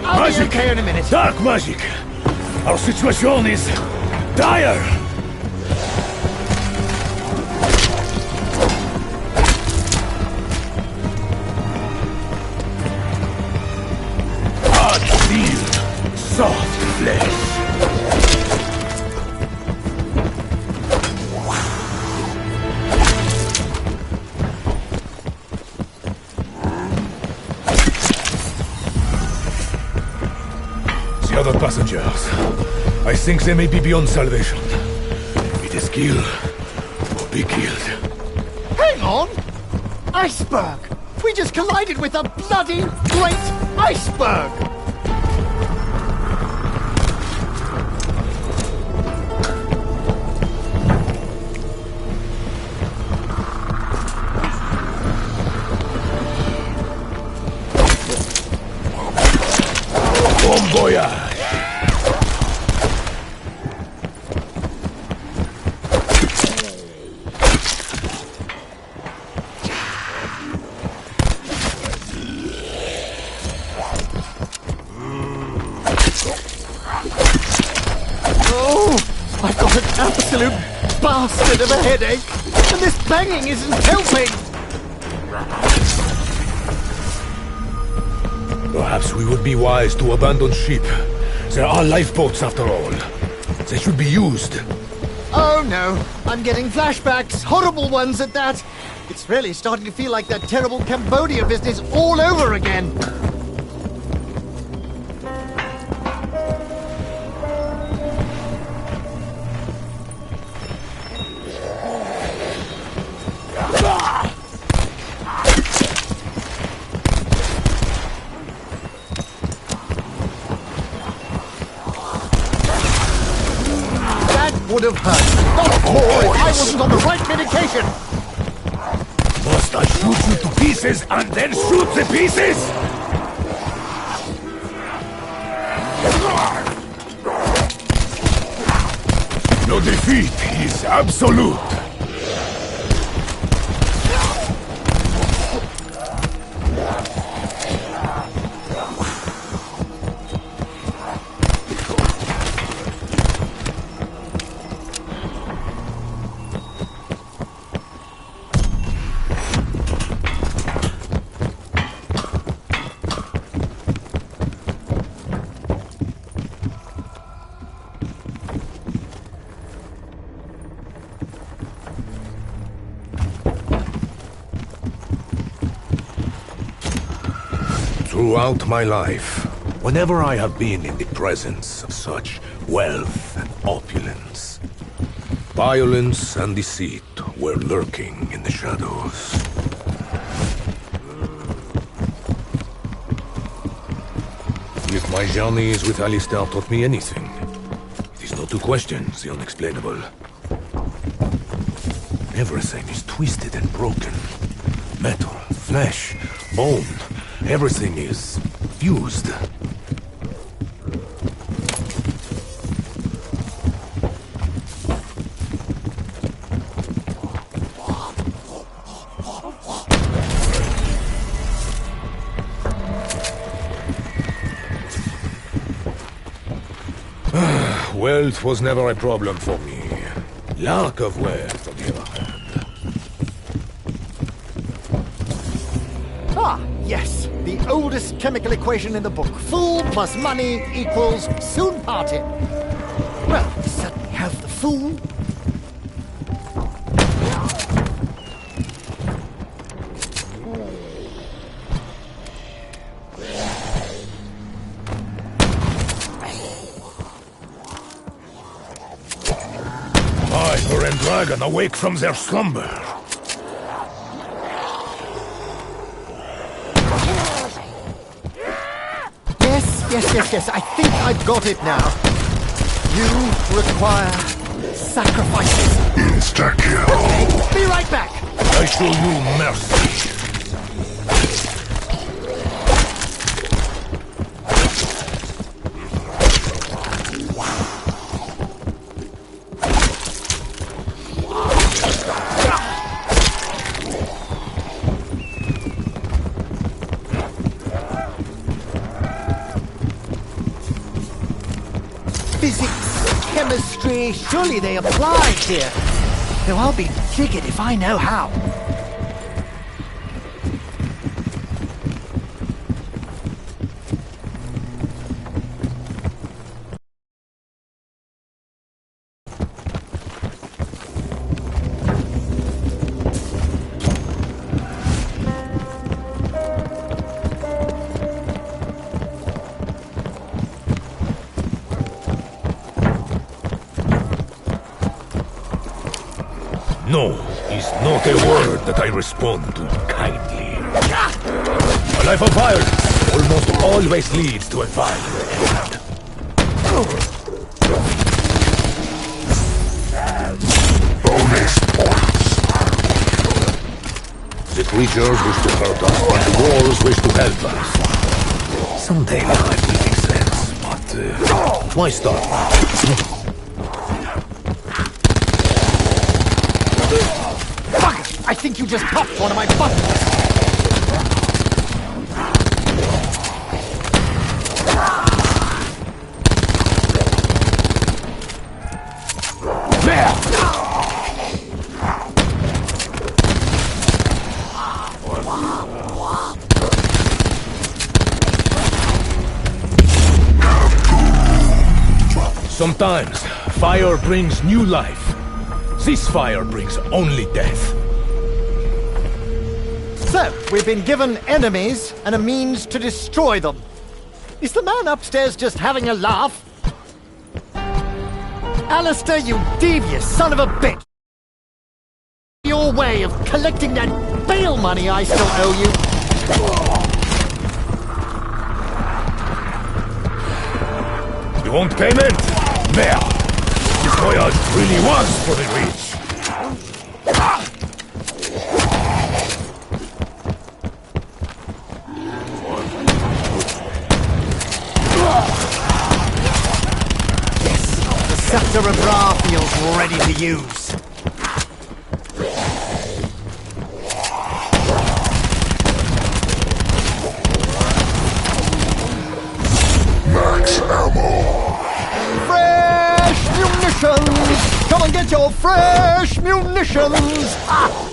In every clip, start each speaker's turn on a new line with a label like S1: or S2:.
S1: I'll be okay in a minute.
S2: Dark magic! Our situation is dire! Hard steel, soft flesh. The other passengers. I think they may be beyond salvation. It is kill or be killed.
S1: Hang on! Iceberg! We just collided with a bloody great iceberg!
S2: Bon voyage!
S1: I've got an absolute bastard of a headache, and this banging isn't helping!
S2: Perhaps we would be wise to abandon ship. There are lifeboats after all. They should be used.
S1: Oh no, I'm getting flashbacks, horrible ones at that. It's really starting to feel like that terrible Cambodia business all over again. Would have hurt. Not more if I wasn't on the right medication.
S2: Must I shoot you to pieces and then shoot the pieces? Your defeat is absolute. Throughout my life, whenever I have been in the presence of such wealth and opulence, violence and deceit were lurking in the shadows. If my journeys with Alistair taught me anything, it is not to question the unexplainable. Everything is twisted and broken. Metal, flesh, bone. Everything is fused. Wealth was never a problem for me. Lack of wealth, on the other hand.
S1: Ah, yes. The oldest chemical equation in the book. Fool plus money equals soon parted. Well, we certainly have the fool.
S2: Viper and dragon awake from their slumber.
S1: Yes, I think I've got it now. You require sacrifices.
S2: Insta-kill.
S1: Okay, be right back.
S2: I show you mercy.
S1: physics, chemistry, surely they apply here. Though I'll be jiggered if I know how.
S2: No is not a word that I respond to kindly. A life of violence almost always leads to a violent end. Bonus points. The creatures wish to hurt us, but the wars wish to help us. Someday life will make sense, but why start?
S1: I think you just popped one of my buttons. There!
S2: Sometimes fire brings new life. This fire brings only death.
S1: So, we've been given enemies and a means to destroy them. Is the man upstairs just having a laugh? Alistair, you devious son of a bitch! Your way of collecting that bail money I still owe you.
S2: You want payment? There! This voyage really was for the rich.
S1: Scepter of Ra feels ready to use.
S2: Max ammo.
S1: Fresh munitions! Come and get your fresh munitions! Ah!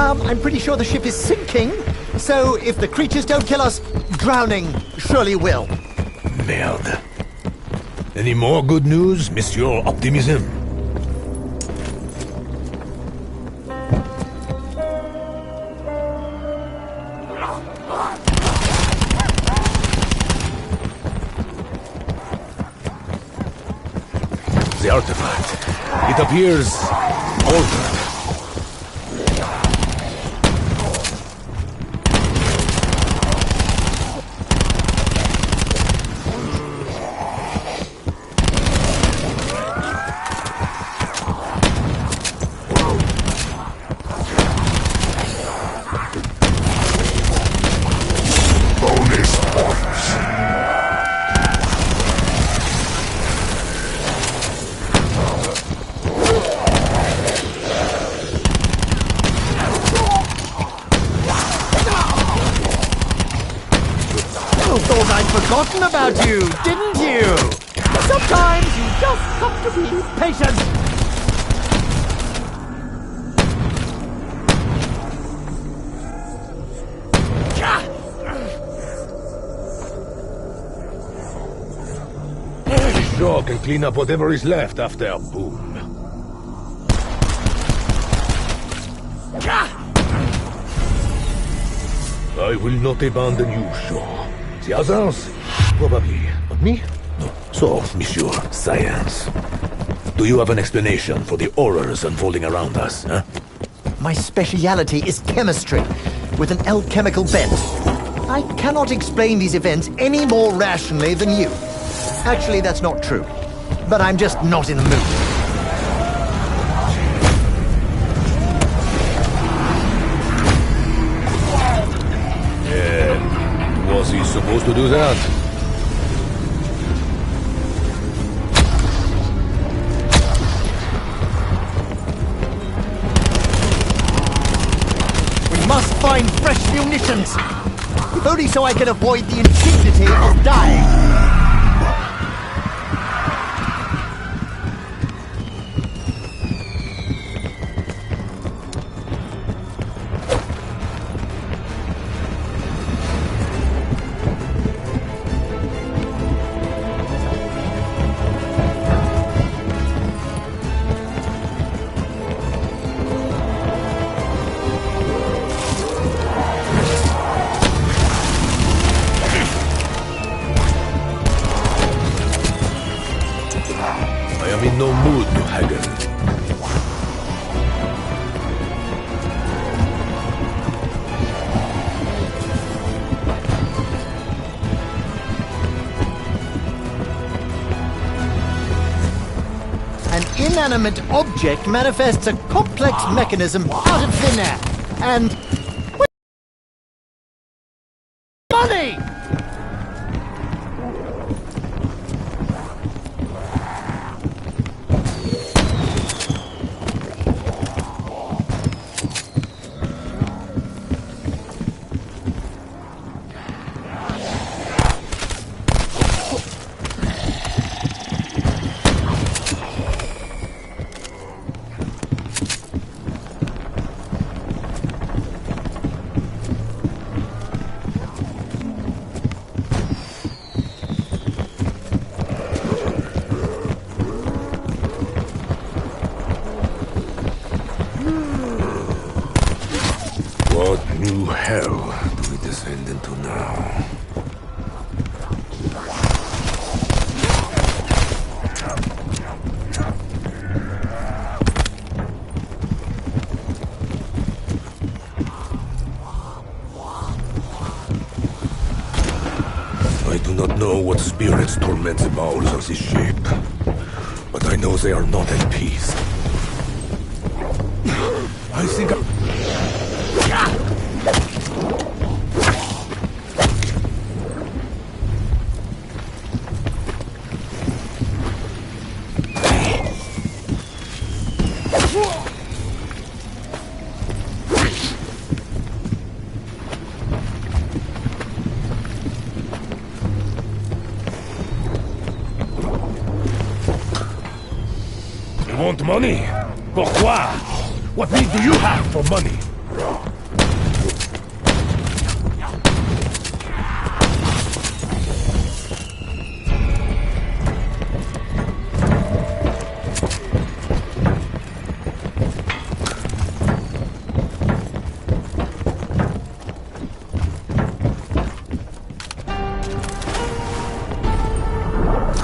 S1: I'm pretty sure the ship is sinking, so if the creatures don't kill us, drowning surely will.
S2: Merde. Any more good news, Monsieur Optimism? The artifact. It appears altered.
S1: Thought I'd forgotten about you, didn't you? Sometimes you just have to be patient.
S2: Sure can clean up whatever is left after a boom. I will not abandon you, Shaw. The others? Probably. But me? No. So, Monsieur Science, do you have an explanation for the horrors unfolding around us, huh?
S1: My speciality is chemistry, with an alchemical bent. I cannot explain these events any more rationally than you. Actually, that's not true. But I'm just not in the mood.
S2: do that.
S1: We must find fresh munitions. If only so I can avoid the indignity of dying.
S2: I am in no mood to haggle.
S1: An inanimate object manifests a complex mechanism out of thin air. And... money!
S2: What new hell do we descend into now? I do not know what spirits torment the bowels of this ship, but I know they are not at peace. I think You want money? Pourquoi? What need do you have for money?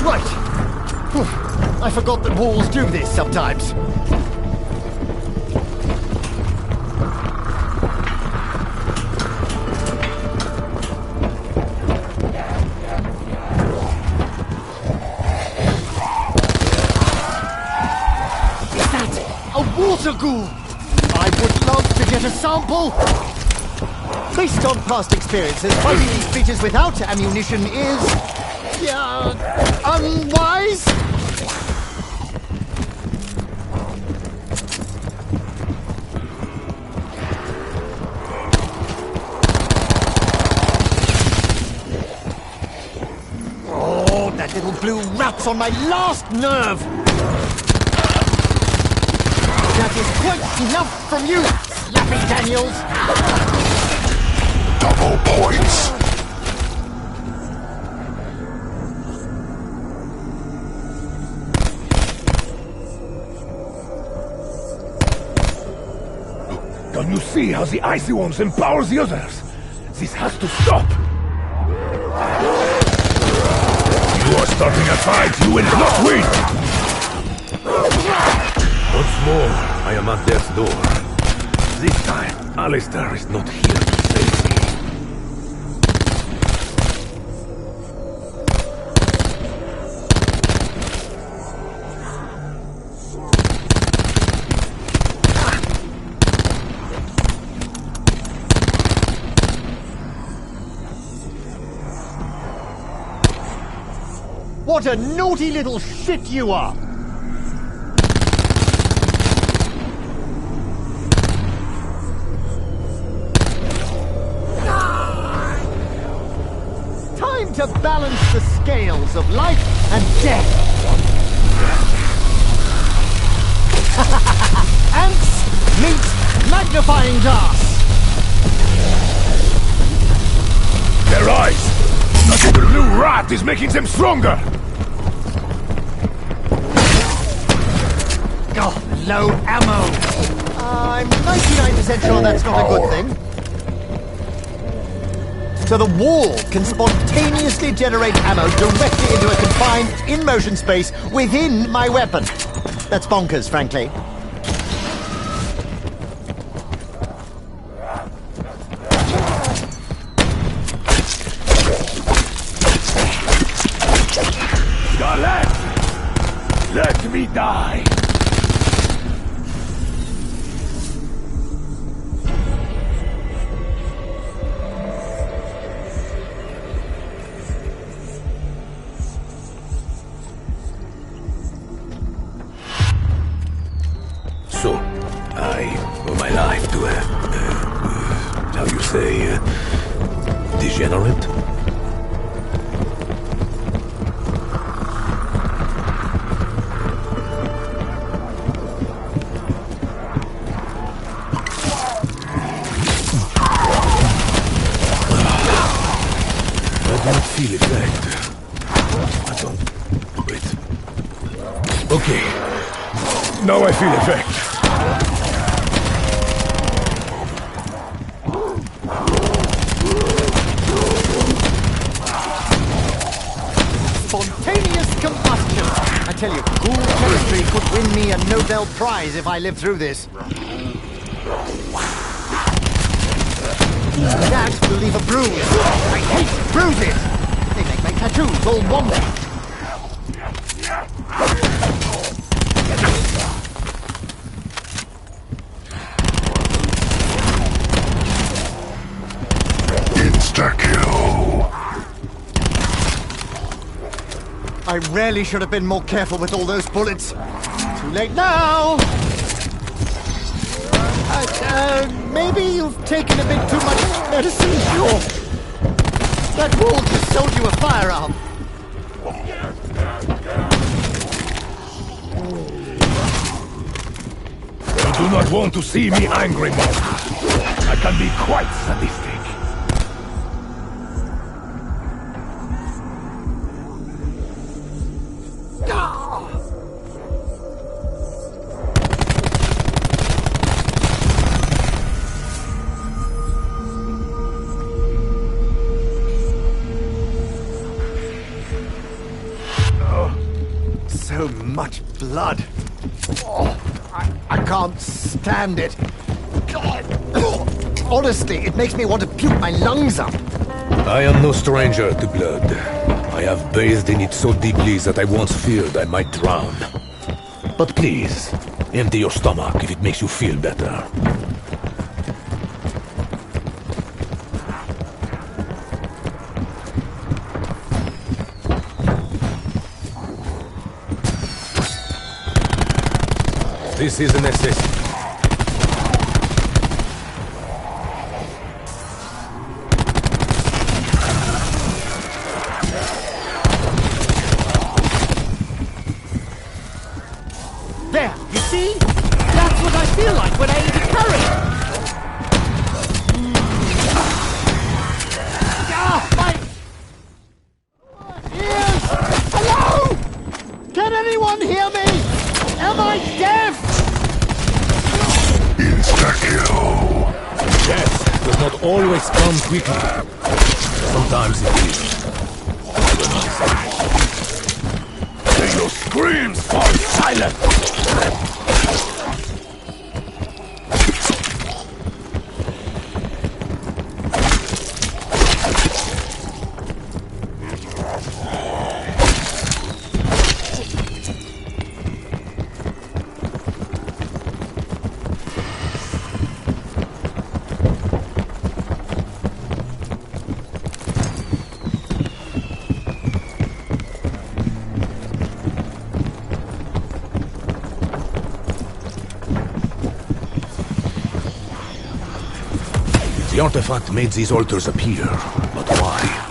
S1: Right! I forgot that walls do this sometimes. Is that a water ghoul? I would love to get a sample. Based on past experiences, fighting these creatures without ammunition is... unwise? Oh, that little blue rat's on my last nerve! That is quite enough from you, Slappy Daniels!
S2: Double points. Don't you see how the icy ones empower the others? This has to stop! You are starting a fight you will not win! Once more, I am at death's door. This time, Alistair is not here to save me.
S1: What a naughty little shit you are! Time to balance the scales of life and death! Ants meet magnifying glass!
S2: Their eyes! The blue rat is making them stronger!
S1: Oh, low ammo! I'm 99% sure that's not a good thing. So the wall can spontaneously generate ammo directly into a confined, in-motion space within my weapon. That's bonkers, frankly.
S2: Let me die! So, I owe my life to how you say, degenerate? Feel effect. I don't... Wait. Okay. Now I feel effect.
S1: Spontaneous combustion! I tell you, cool chemistry could win me a Nobel Prize if I live through this. That will leave a bruise. I hate bruises! They make my tattoos all wonky.
S2: Insta-kill.
S1: I really should have been more careful with all those bullets. Too late now! Maybe you've taken a bit too much medicine, sure. That wall just sold you a firearm.
S2: You do not want to see me angry, Monk. I can be quite sadistic.
S1: So much blood. Oh, I can't stand it. Honestly, it makes me want to puke my lungs up.
S2: I am no stranger to blood. I have bathed in it so deeply that I once feared I might drown. But please, empty your stomach if it makes you feel better. This is a necessity.
S1: There, you see? That's what I feel like when I eat a carrot. My ears! Hello? Can anyone hear me? Am I deaf?
S2: Insta-kill. Death does not always come quickly. Sometimes it is. May your screams fall silent! The artifact made these altars appear, but why?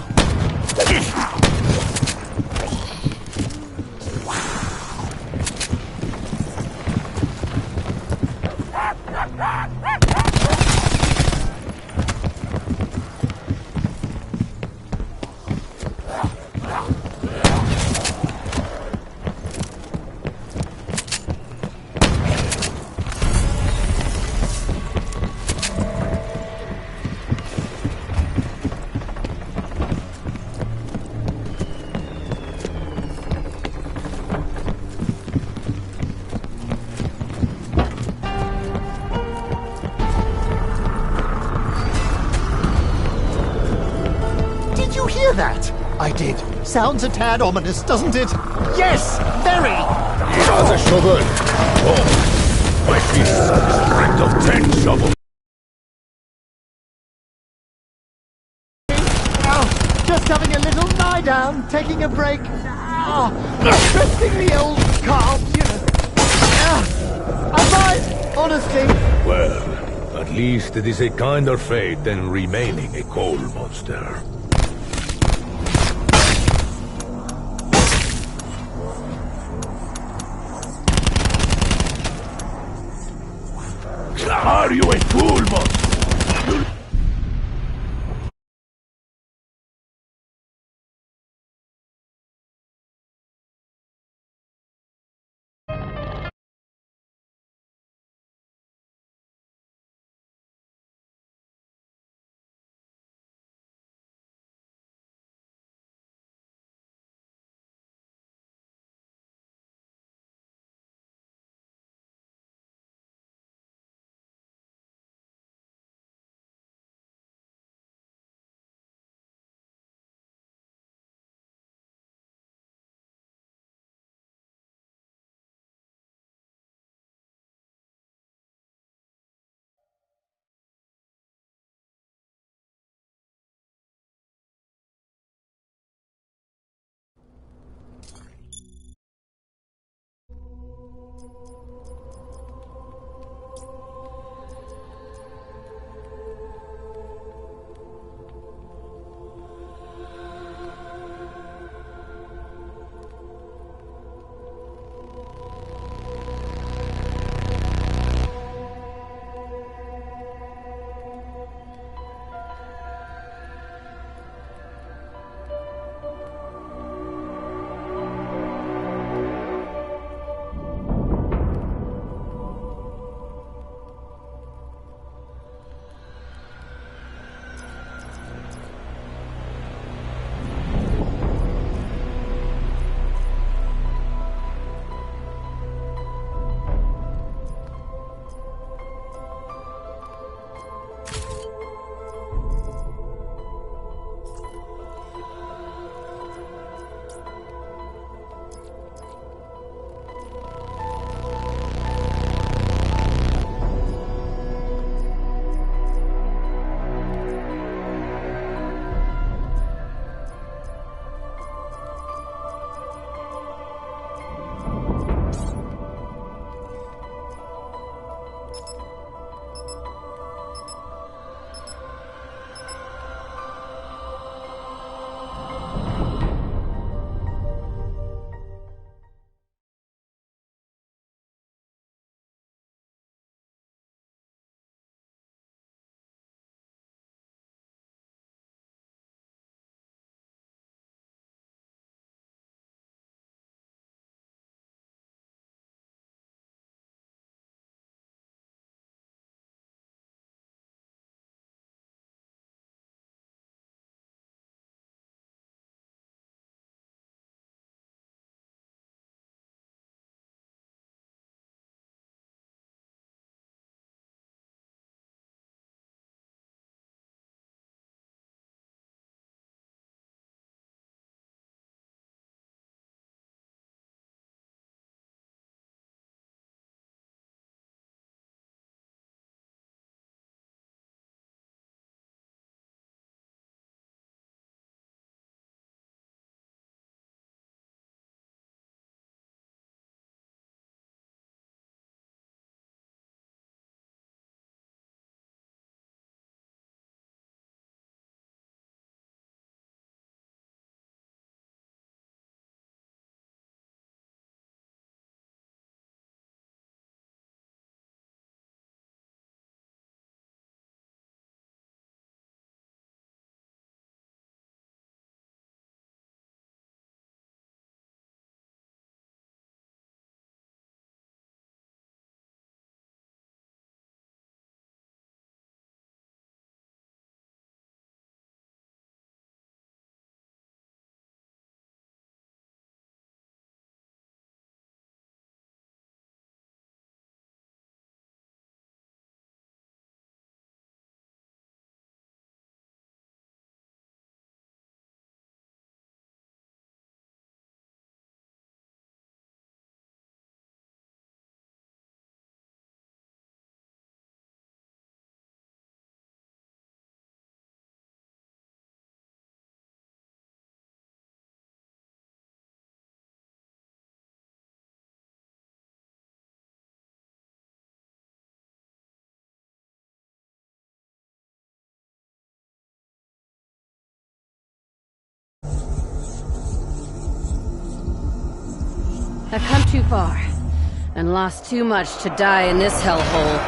S1: Hear that? I did. Sounds a tad ominous, doesn't it? Yes, very.
S2: As a shovel. Oh, my fist is the strength of 10 shovels.
S1: Oh, just having a little lie down, taking a break. Oh, resting the old calm, you know. I'm fine, honestly.
S2: Well, at least it is a kinder fate than remaining a coal monster. Are you a fool, monster?
S3: I've come too far, and lost too much to die in this hellhole.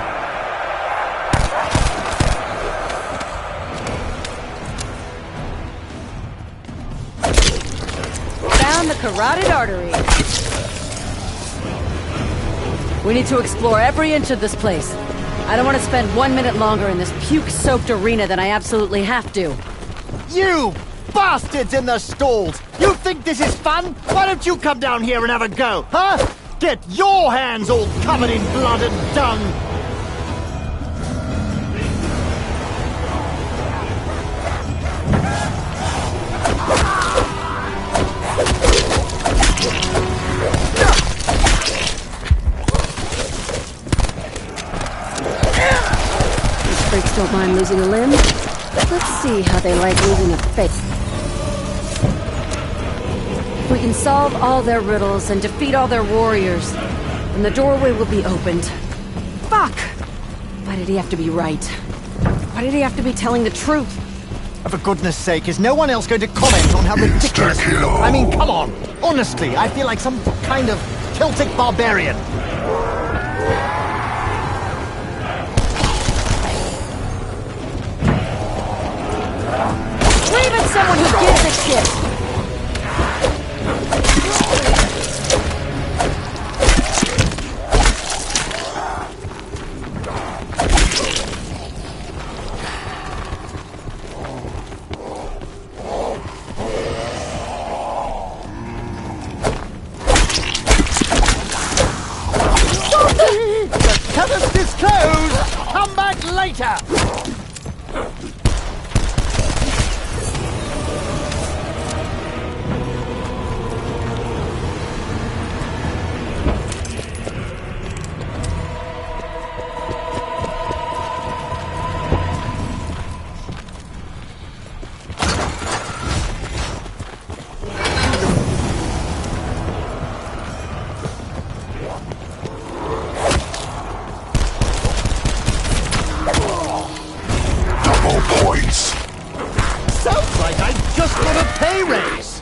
S3: Found the carotid artery. We need to explore every inch of this place. I don't want to spend 1 minute longer in this puke-soaked arena than I absolutely have to.
S1: You bastards in the stalls! You think this is fun? Why don't you come down here and have a go, huh? Get your hands all covered in blood and dung!
S3: These freaks don't mind losing a limb. Let's see how they like losing a face. If we can solve all their riddles and defeat all their warriors, then the doorway will be opened. Fuck! Why did he have to be right? Why did he have to be telling the truth?
S1: For goodness sake, is no one else going to comment on how ridiculous... I mean, come on! Honestly, I feel like some kind of Celtic barbarian.
S3: Even someone who gives a shit!
S1: The chemist is closed! Come back later! Sounds like I just got a pay raise!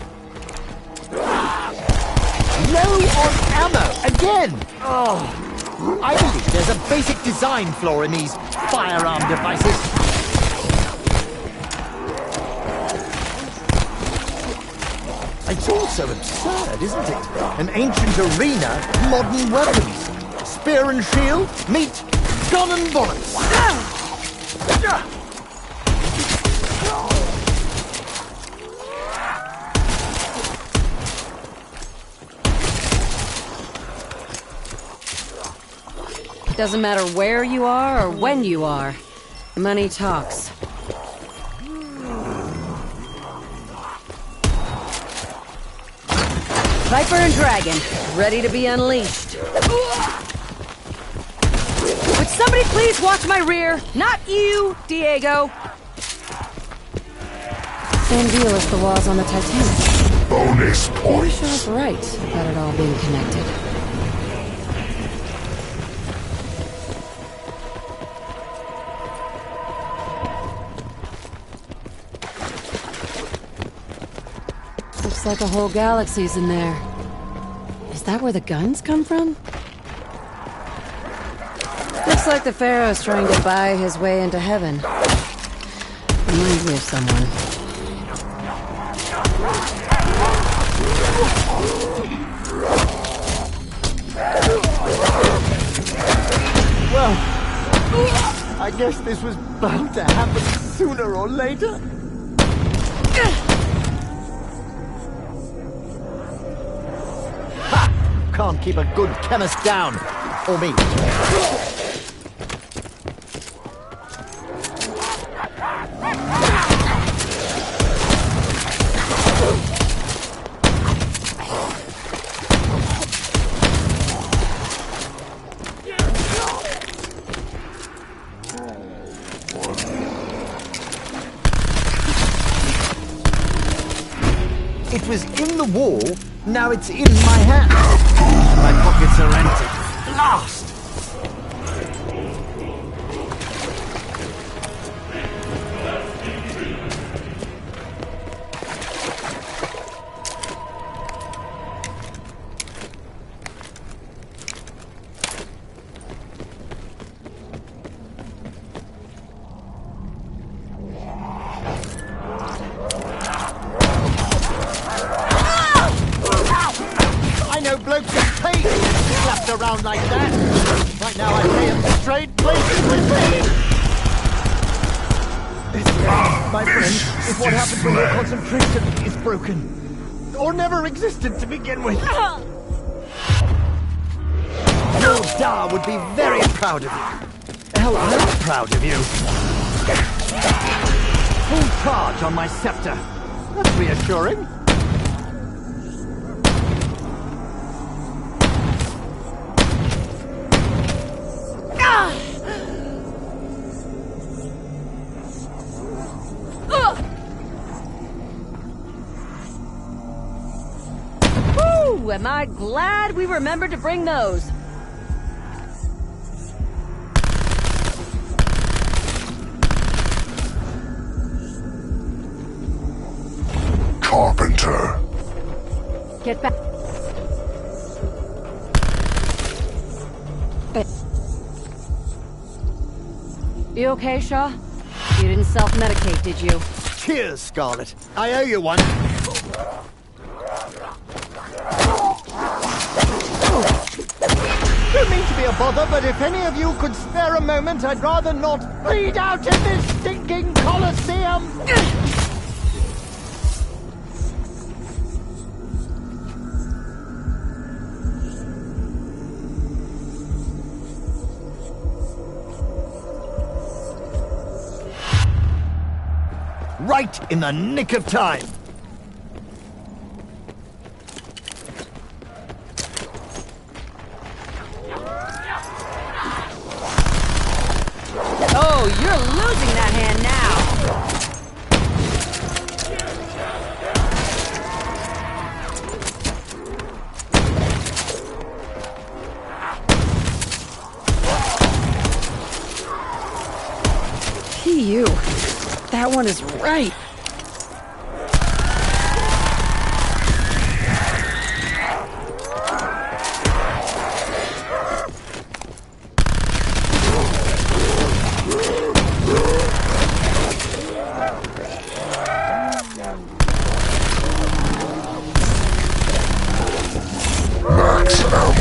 S1: Low on ammo, again! Oh, I believe there's a basic design flaw in these firearm devices. It's all so absurd, isn't it? An ancient arena, modern weapons. Spear and shield, meet gun and bullets.
S3: It doesn't matter where you are or when you are. Money talks. Viper and Dragon, ready to be unleashed. Would somebody please watch my rear? Not you, Diego. Same deal as the walls on the Titanic.
S2: Bonus points.
S3: Shaw's right about it all being connected. Looks like a whole galaxy's in there. Is that where the guns come from? Looks like the Pharaoh's trying to buy his way into heaven. Reminds me of someone.
S1: Well, I guess this was bound to happen sooner or later. Ha! Can't keep a good chemist down. Or me. It was in the wall, now it's in my hand. My pockets are empty. Blast! with me! This, my friend, is what happens when your concentration is broken. Or never existed to begin with. Your Da would be very proud of you. Hell, I'm proud of you. Full charge on my scepter. That's reassuring.
S3: Woo! Am I glad we remembered to bring those?
S4: Carpenter.
S3: Get back. You okay, Shaw? You didn't self-medicate, did you?
S1: Cheers, Scarlet. I owe you one. Don't mean to be a bother, but if any of you could spare a moment, I'd rather not bleed out in this stinking Colosseum. Right in the nick of time.
S3: Oh, you're losing that hand now. You. That one is right.
S4: Max ammo.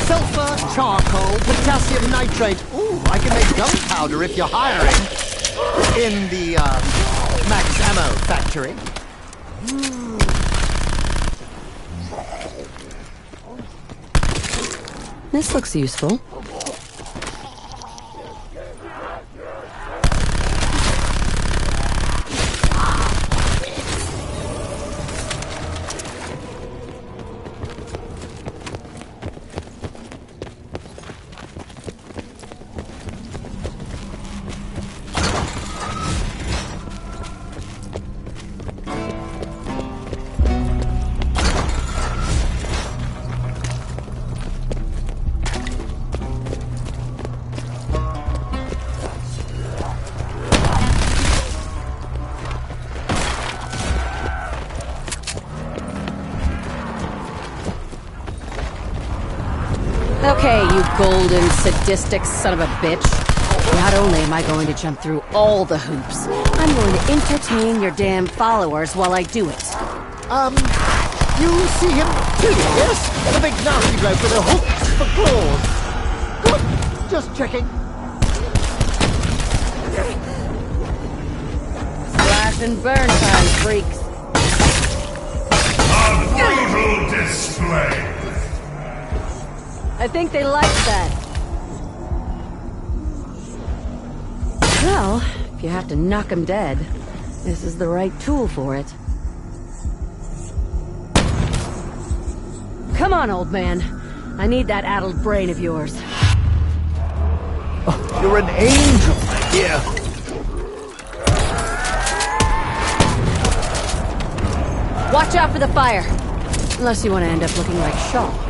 S1: Sulfur, charcoal, potassium nitrate. Ooh, I can make gunpowder if you're hiring. In the, Max Ammo factory.
S3: This looks useful. Okay, you golden, sadistic son of a bitch. Not only am I going to jump through all the hoops, I'm going to entertain your damn followers while I do it.
S1: You see him too, yes? The big nasty bloke with the hooks for claws. Good, just checking.
S3: Slash and burn time, freaks.
S4: A brutal display.
S3: I think they like that. Well, if you have to knock them dead, this is the right tool for it. Come on, old man. I need that addled brain of yours.
S1: Oh, you're an angel, my dear.
S3: Watch out for the fire. Unless you want to end up looking like Shaw.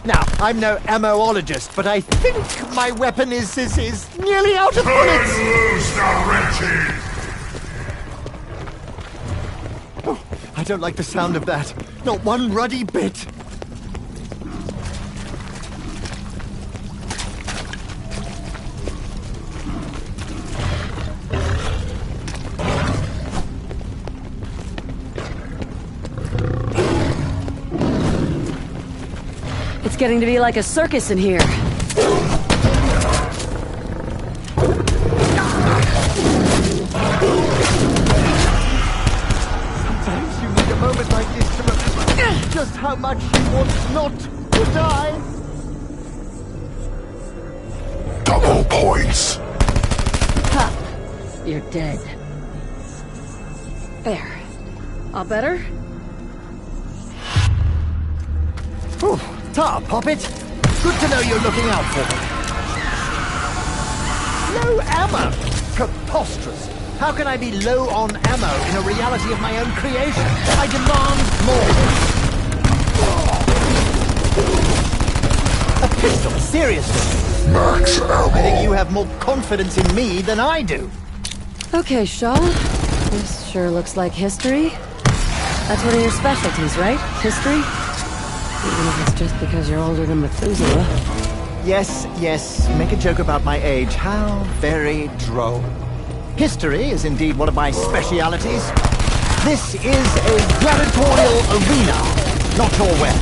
S1: Now, I'm no ammoologist, but I think my weapon is nearly out of bullets.
S4: Turn loose, the wretched!
S1: Oh, I don't like the sound of that. Not one ruddy bit.
S3: It's getting to be like a circus in here.
S1: Sometimes you need a moment like this to remember just how much you want not to die.
S4: Double points.
S3: Ha! You're dead. There. All better?
S1: Whew. Tar, Poppet. Good to know you're looking out for me. No ammo? Preposterous. How can I be low on ammo in a reality of my own creation? I demand more. A pistol? Seriously?
S4: Max ammo.
S1: I think you have more confidence in me than I do.
S3: Okay, Shaw. This sure looks like history. That's one of your specialties, right? History? Even if it's just because you're older than Methuselah.
S1: Yes, yes. Make a joke about my age. How very droll. History is indeed one of my specialities. This is a gladiatorial arena, not your web.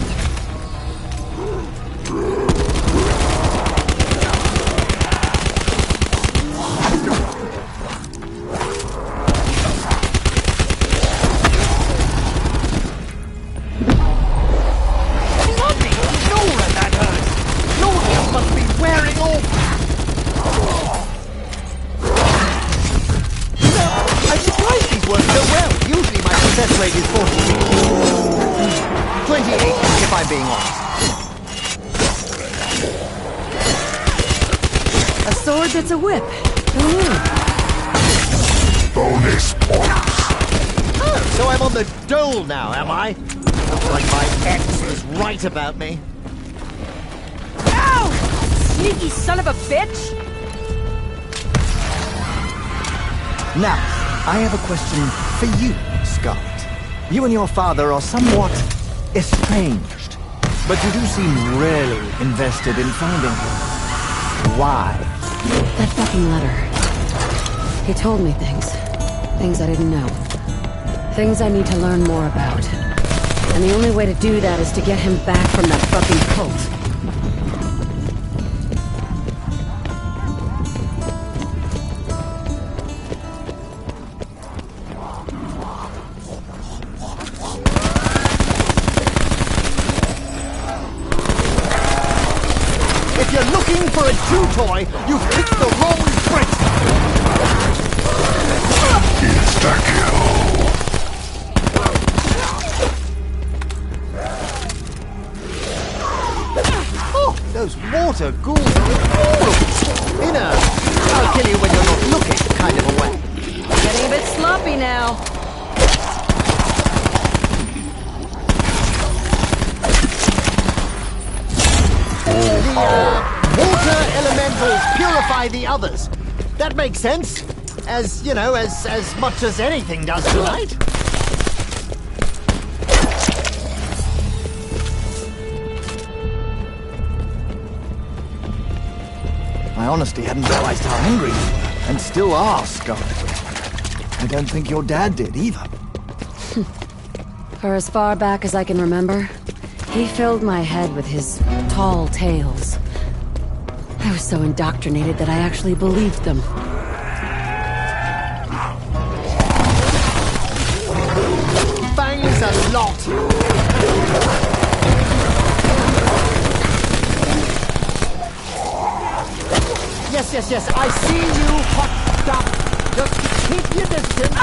S1: Success rate is 40. 28, if I'm being honest.
S3: A sword that's a whip. Who knew?
S4: Bonus points.
S1: Oh, so I'm on the dole now, am I? Looks like my ex was right about me.
S3: Ow! Sneaky son of a bitch!
S1: Now, I have a question for you, Scarlet. You and your father are somewhat estranged, but you do seem really invested in finding him. Why?
S3: That fucking letter. He told me things. Things I didn't know. Things I need to learn more about. And the only way to do that is to get him back from that fucking cult.
S1: If you're looking for a chew toy, you've picked the wrong trick!
S4: Insta-kill.
S1: Oh, those water ghouls are adorable! In a I'll kill you when you're not looking kind of a way.
S3: Getting a bit sloppy now.
S1: Water elementals purify the others. That makes sense. As, you know, as much as anything does tonight. I honestly hadn't realized how angry you were, and still are, Scarlet. I don't think your dad did either.
S3: For as far back as I can remember, he filled my head with his tall tales. I was so indoctrinated that I actually believed them.
S1: Bangs a lot. Yes, I see you, hot stuff. Just keep your distance.